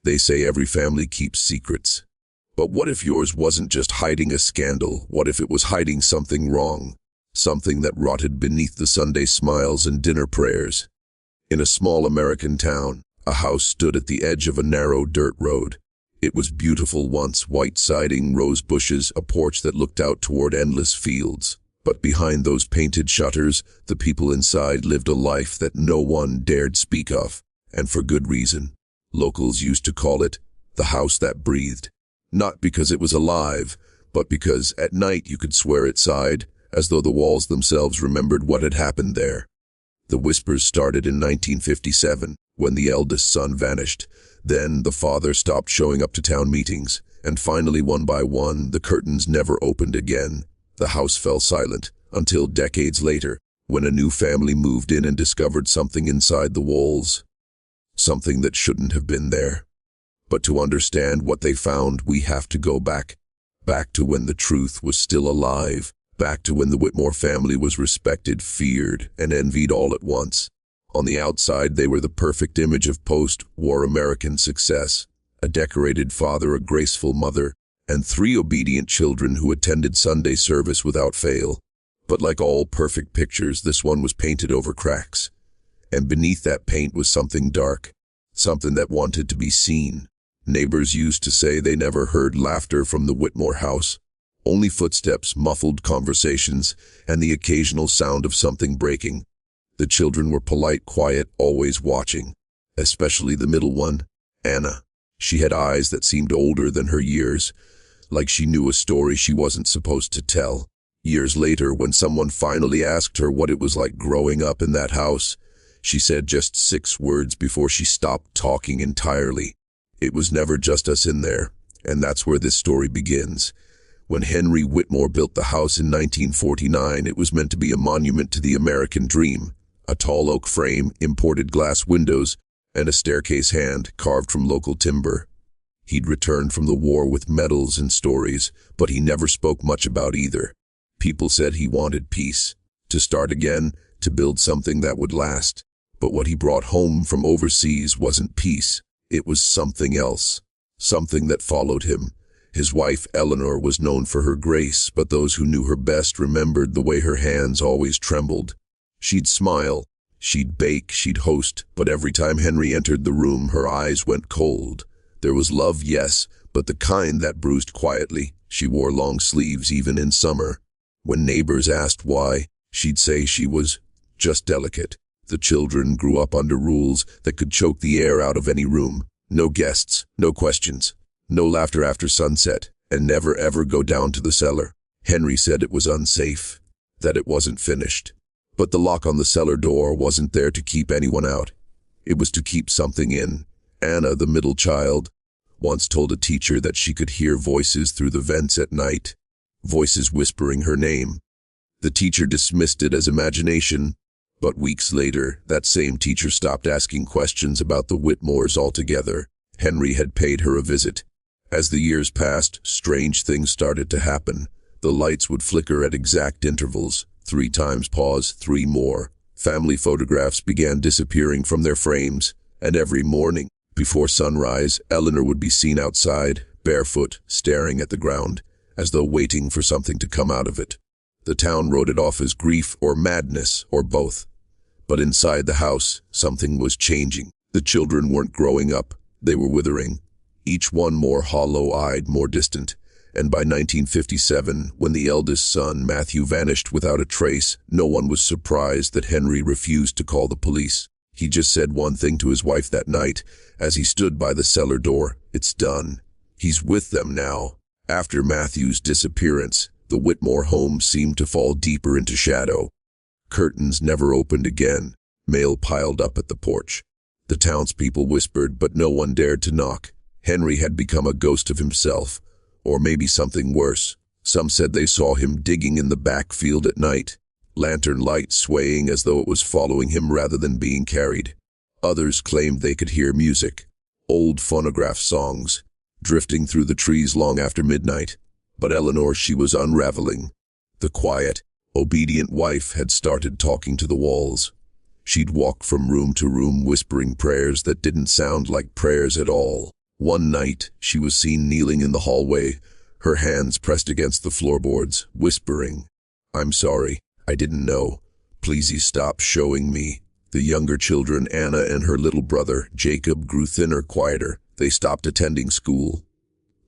They say every family keeps secrets. But what if yours wasn't just hiding a scandal? What if it was hiding something wrong? Something that rotted beneath the Sunday smiles and dinner prayers. In a small American town, a house stood at the edge of a narrow dirt road. It was beautiful once, white siding, rose bushes, a porch that looked out toward endless fields. But behind those painted shutters, the people inside lived a life that no one dared speak of, and for good reason. Locals used to call it the house that breathed. Not because it was alive, but because at night you could swear it sighed, as though the walls themselves remembered what had happened there. The whispers started in 1957, when the eldest son vanished. Then the father stopped showing up to town meetings, and finally, one by one, the curtains never opened again. The house fell silent, until decades later, when a new family moved in and discovered something inside the walls. Something that shouldn't have been there. But to understand what they found, we have to go back. Back to when the truth was still alive. Back to when the Whitmore family was respected, feared, and envied all at once. On the outside, they were the perfect image of post-war American success. A decorated father, a graceful mother, and 3 obedient children who attended Sunday service without fail. But like all perfect pictures, this one was painted over cracks. And beneath that paint was something dark, something that wanted to be seen. Neighbors used to say they never heard laughter from the Whitmore house. Only footsteps, muffled conversations, and the occasional sound of something breaking. The children were polite, quiet, always watching. Especially the middle one, Anna. She had eyes that seemed older than her years, like she knew a story she wasn't supposed to tell. Years later, when someone finally asked her what it was like growing up in that house, she said just 6 words before she stopped talking entirely. It was never just us in there, and that's where this story begins. When Henry Whitmore built the house in 1949, it was meant to be a monument to the American dream. A tall oak frame, imported glass windows, and a staircase hand carved from local timber. He'd returned from the war with medals and stories, but he never spoke much about either. People said he wanted peace, to start again, to build something that would last. But what he brought home from overseas wasn't peace. It was something else, something that followed him. His wife, Eleanor, was known for her grace, but those who knew her best remembered the way her hands always trembled. She'd smile, she'd bake, she'd host, but every time Henry entered the room, her eyes went cold. There was love, yes, but the kind that bruised quietly. She wore long sleeves even in summer. When neighbors asked why, she'd say she was just delicate. The children grew up under rules that could choke the air out of any room. No guests, no questions. No laughter after sunset, and never ever go down to the cellar. Henry said it was unsafe, that it wasn't finished. But the lock on the cellar door wasn't there to keep anyone out. It was to keep something in. Anna, the middle child, once told a teacher that she could hear voices through the vents at night, voices whispering her name. The teacher dismissed it as imagination, but weeks later, that same teacher stopped asking questions about the Whitmores altogether. Henry had paid her a visit. As the years passed, strange things started to happen. The lights would flicker at exact intervals, 3 times pause, 3 more. Family photographs began disappearing from their frames, and every morning, before sunrise, Eleanor would be seen outside, barefoot, staring at the ground, as though waiting for something to come out of it. The town wrote it off as grief or madness, or both. But inside the house, something was changing. The children weren't growing up, they were withering. Each one more hollow-eyed, more distant. And by 1957, when the eldest son, Matthew, vanished without a trace, no one was surprised that Henry refused to call the police. He just said one thing to his wife that night, as he stood by the cellar door: "It's done. He's with them now." After Matthew's disappearance, the Whitmore home seemed to fall deeper into shadow. Curtains never opened again. Mail piled up at the porch. The townspeople whispered, but no one dared to knock. Henry had become a ghost of himself, or maybe something worse. Some said they saw him digging in the backfield at night, lantern light swaying as though it was following him rather than being carried. Others claimed they could hear music, old phonograph songs, drifting through the trees long after midnight. But Eleanor, she was unraveling. The quiet, obedient wife had started talking to the walls. She'd walk from room to room whispering prayers that didn't sound like prayers at all. One night, she was seen kneeling in the hallway, her hands pressed against the floorboards, whispering, "I'm sorry, I didn't know. Please stop showing me." The younger children, Anna and her little brother, Jacob, grew thinner, quieter. They stopped attending school.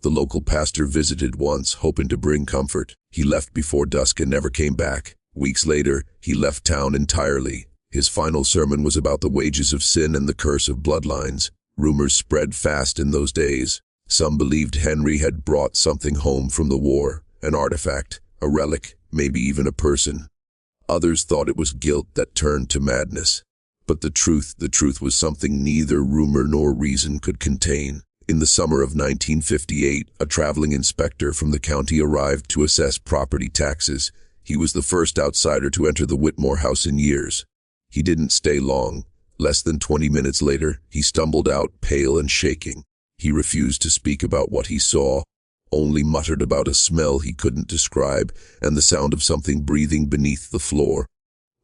The local pastor visited once, hoping to bring comfort. He left before dusk and never came back. Weeks later, he left town entirely. His final sermon was about the wages of sin and the curse of bloodlines. Rumors spread fast in those days. Some believed Henry had brought something home from the war, an artifact, a relic, maybe even a person. Others thought it was guilt that turned to madness. But the truth was something neither rumor nor reason could contain. In the summer of 1958, a traveling inspector from the county arrived to assess property taxes. He was the first outsider to enter the Whitmore house in years. He didn't stay long. Less than 20 minutes later, he stumbled out, pale and shaking. He refused to speak about what he saw, only muttered about a smell he couldn't describe and the sound of something breathing beneath the floor.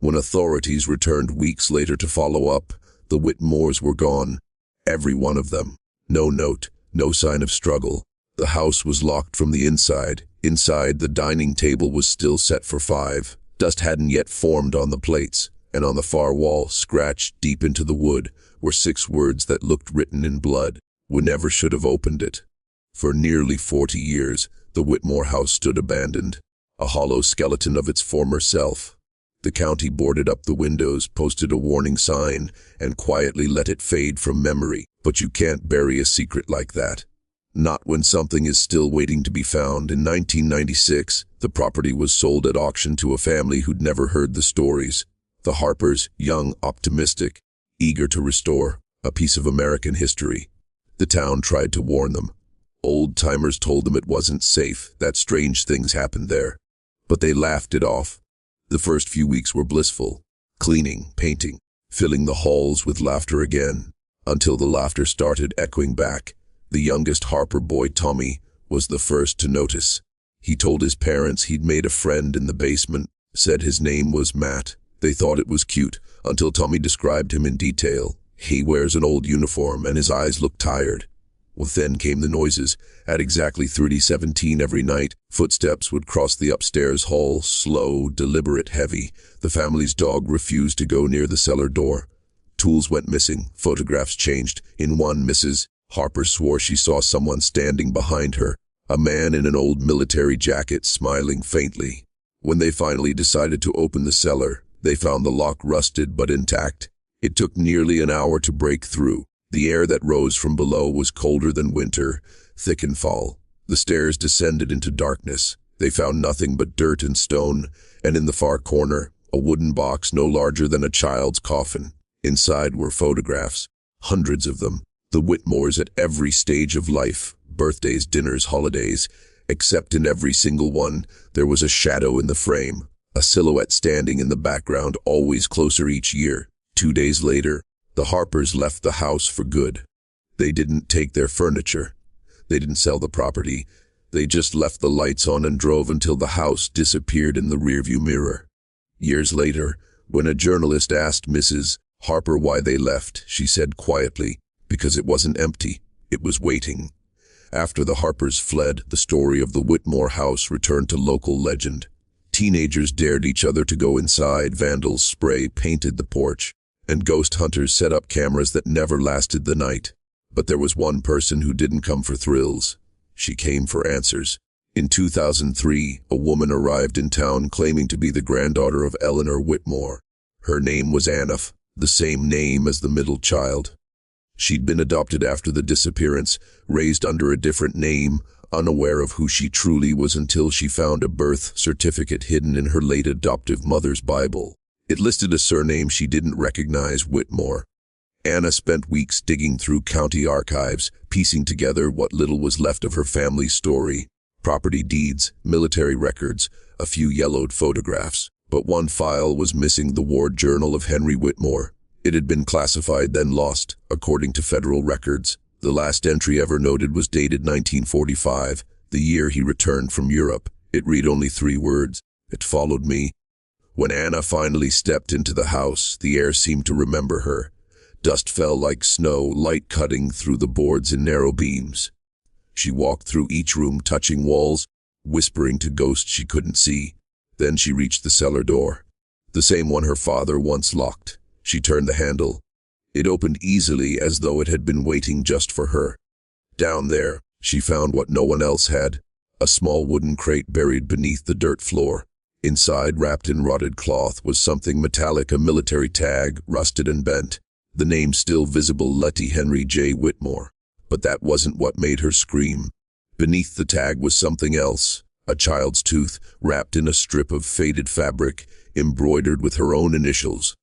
When authorities returned weeks later to follow up, the Whitmores were gone. Every one of them. No note, no sign of struggle. The house was locked from the inside. Inside, the dining table was still set for 5. Dust hadn't yet formed on the plates, and on the far wall, scratched deep into the wood, were 6 words that looked written in blood. We never should have opened it. For nearly 40 years, the Whitmore house stood abandoned, a hollow skeleton of its former self. The county boarded up the windows, posted a warning sign, and quietly let it fade from memory. But you can't bury a secret like that. Not when something is still waiting to be found. In 1996, the property was sold at auction to a family who'd never heard the stories. The Harpers, young, optimistic, eager to restore a piece of American history. The town tried to warn them. Old-timers told them it wasn't safe, that strange things happened there. But they laughed it off. The first few weeks were blissful, cleaning, painting, filling the halls with laughter again, until the laughter started echoing back. The youngest Harper boy, Tommy, was the first to notice. He told his parents he'd made a friend in the basement, said his name was Matt. They thought it was cute, until Tommy described him in detail. He wears an old uniform and his eyes look tired. Well, then came the noises. At exactly 30:17 every night, footsteps would cross the upstairs hall, slow, deliberate, heavy. The family's dog refused to go near the cellar door. Tools went missing, photographs changed. In one, Mrs. Harper swore she saw someone standing behind her, a man in an old military jacket smiling faintly. When they finally decided to open the cellar, they found the lock rusted but intact. It took nearly an hour to break through. The air that rose from below was colder than winter, thick and foul. The stairs descended into darkness. They found nothing but dirt and stone, and in the far corner, a wooden box no larger than a child's coffin. Inside were photographs, hundreds of them. The Whitmores at every stage of life, birthdays, dinners, holidays, except in every single one, there was a shadow in the frame, a silhouette standing in the background, always closer each year. 2 days later, the Harpers left the house for good. They didn't take their furniture. They didn't sell the property. They just left the lights on and drove until the house disappeared in the rearview mirror. Years later, when a journalist asked Mrs. Harper why they left, she said quietly, because it wasn't empty, it was waiting. After the Harpers fled, the story of the Whitmore house returned to local legend. Teenagers dared each other to go inside, vandals spray painted the porch, and ghost hunters set up cameras that never lasted the night. But there was one person who didn't come for thrills. She came for answers. In 2003, a woman arrived in town claiming to be the granddaughter of Eleanor Whitmore. Her name was Anna, the same name as the middle child. She'd been adopted after the disappearance, raised under a different name, unaware of who she truly was until she found a birth certificate hidden in her late adoptive mother's Bible. It listed a surname she didn't recognize, Whitmore. Anna spent weeks digging through county archives, piecing together what little was left of her family's story. Property deeds, military records, a few yellowed photographs. But one file was missing, the Ward Journal of Henry Whitmore. It had been classified, then lost, according to federal records. The last entry ever noted was dated 1945, the year he returned from Europe. It read only 3 words: "It followed me." When Anna finally stepped into the house, the air seemed to remember her. Dust fell like snow, light cutting through the boards in narrow beams. She walked through each room, touching walls, whispering to ghosts she couldn't see. Then she reached the cellar door, the same one her father once locked. She turned the handle. It opened easily, as though it had been waiting just for her. Down there, she found what no one else had, a small wooden crate buried beneath the dirt floor. Inside, wrapped in rotted cloth, was something metallic, a military tag, rusted and bent. The name still visible, Letty Henry J. Whitmore. But that wasn't what made her scream. Beneath the tag was something else, a child's tooth, wrapped in a strip of faded fabric, embroidered with her own initials.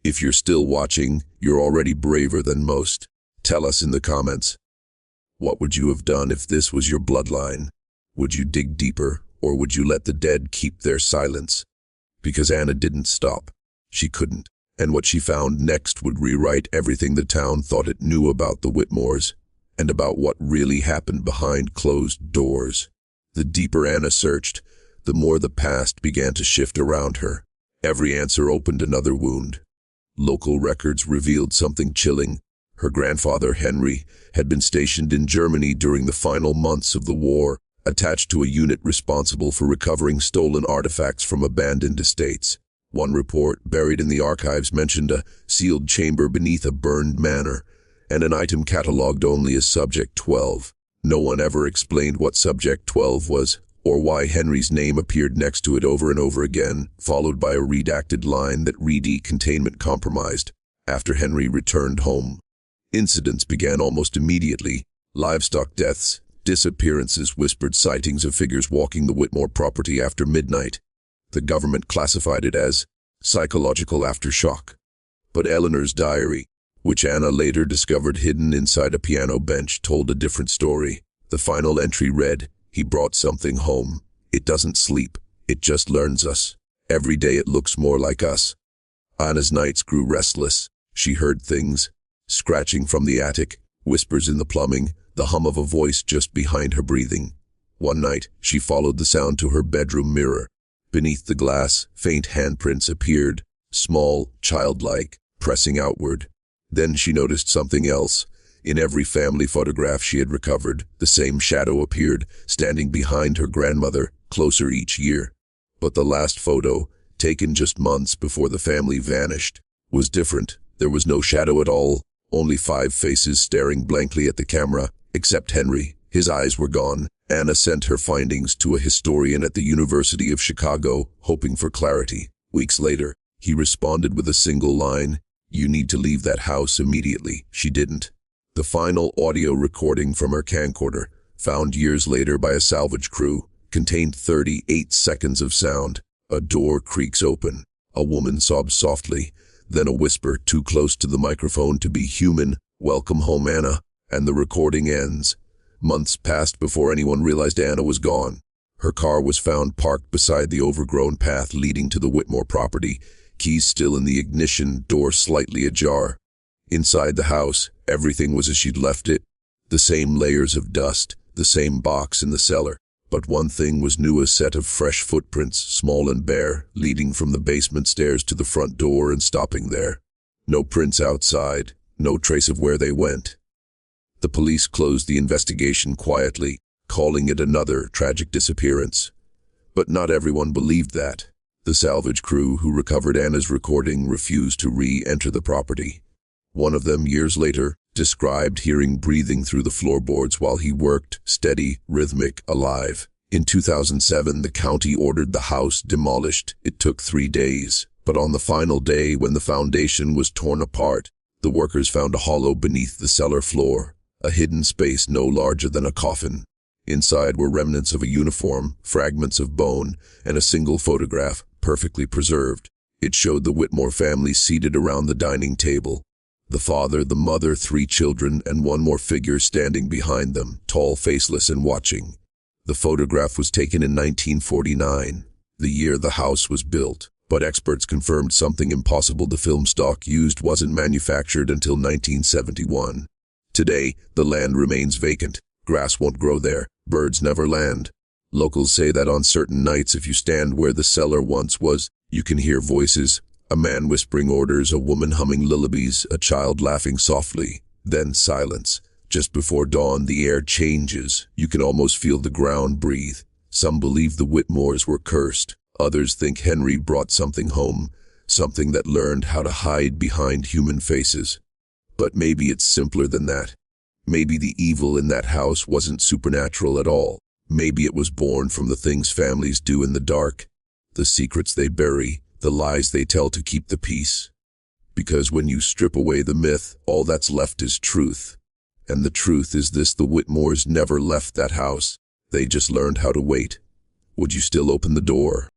If you're still watching, you're already braver than most. Tell us in the comments. What would you have done if this was your bloodline? Would you dig deeper, or would you let the dead keep their silence? Because Anna didn't stop. She couldn't. And what she found next would rewrite everything the town thought it knew about the Whitmores, and about what really happened behind closed doors. The deeper Anna searched, the more the past began to shift around her. Every answer opened another wound. Local records revealed something chilling. Her grandfather, Henry, had been stationed in Germany during the final months of the war, attached to a unit responsible for recovering stolen artifacts from abandoned estates. One report, buried in the archives, mentioned a sealed chamber beneath a burned manor, and an item catalogued only as Subject 12. No one ever explained what Subject 12 was, or why Henry's name appeared next to it over and over again, followed by a redacted line that read "containment compromised." After Henry returned home, incidents began almost immediately. Livestock deaths, disappearances, whispered sightings of figures walking the Whitmore property after midnight. The government classified it as psychological aftershock. But Eleanor's diary, which Anna later discovered hidden inside a piano bench, told a different story. The final entry read, "He brought something home. It doesn't sleep. It just learns us. Every day it looks more like us." Anna's nights grew restless. She heard things, scratching from the attic, whispers in the plumbing, the hum of a voice just behind her breathing. One night, she followed the sound to her bedroom mirror. Beneath the glass, faint handprints appeared, small, childlike, pressing outward. Then she noticed something else. In every family photograph she had recovered, the same shadow appeared, standing behind her grandmother, closer each year. But the last photo, taken just months before the family vanished, was different. There was no shadow at all, only 5 faces staring blankly at the camera, except Henry. His eyes were gone. Anna sent her findings to a historian at the University of Chicago, hoping for clarity. Weeks later, he responded with a single line, "You need to leave that house immediately." She didn't. The final audio recording from her camcorder, found years later by a salvage crew, contained 38 seconds of sound. A door creaks open. A woman sobs softly, then a whisper too close to the microphone to be human, "Welcome home, Anna," and the recording ends. Months passed before anyone realized Anna was gone. Her car was found parked beside the overgrown path leading to the Whitmore property, keys still in the ignition, door slightly ajar. Inside the house, everything was as she'd left it. The same layers of dust, the same box in the cellar. But one thing was new, a set of fresh footprints, small and bare, leading from the basement stairs to the front door and stopping there. No prints outside, no trace of where they went. The police closed the investigation quietly, calling it another tragic disappearance. But not everyone believed that. The salvage crew who recovered Anna's recording refused to re-enter the property. One of them, years later, described hearing breathing through the floorboards while he worked, steady, rhythmic, alive. In 2007, the county ordered the house demolished. It took 3 days, but on the final day, when the foundation was torn apart, the workers found a hollow beneath the cellar floor, a hidden space no larger than a coffin. Inside were remnants of a uniform, fragments of bone, and a single photograph, perfectly preserved. It showed the Whitmore family seated around the dining table. The father, the mother, 3 children, and one more figure standing behind them, tall, faceless, and watching. The photograph was taken in 1949, the year the house was built, but experts confirmed something impossible: the film stock used wasn't manufactured until 1971. Today, the land remains vacant. Grass won't grow there. Birds never land. Locals say that on certain nights, if you stand where the cellar once was, you can hear voices, A man whispering orders, a woman humming lullabies, a child laughing softly. Then silence. Just before dawn, the air changes. You can almost feel the ground breathe. Some believe the Whitmores were cursed. Others think Henry brought something home, something that learned how to hide behind human faces. But maybe it's simpler than that. Maybe the evil in that house wasn't supernatural at all. Maybe it was born from the things families do in the dark, the secrets they bury, the lies they tell to keep the peace. Because when you strip away the myth, all that's left is truth. And the truth is this: the Whitmores never left that house. They just learned how to wait. Would you still open the door?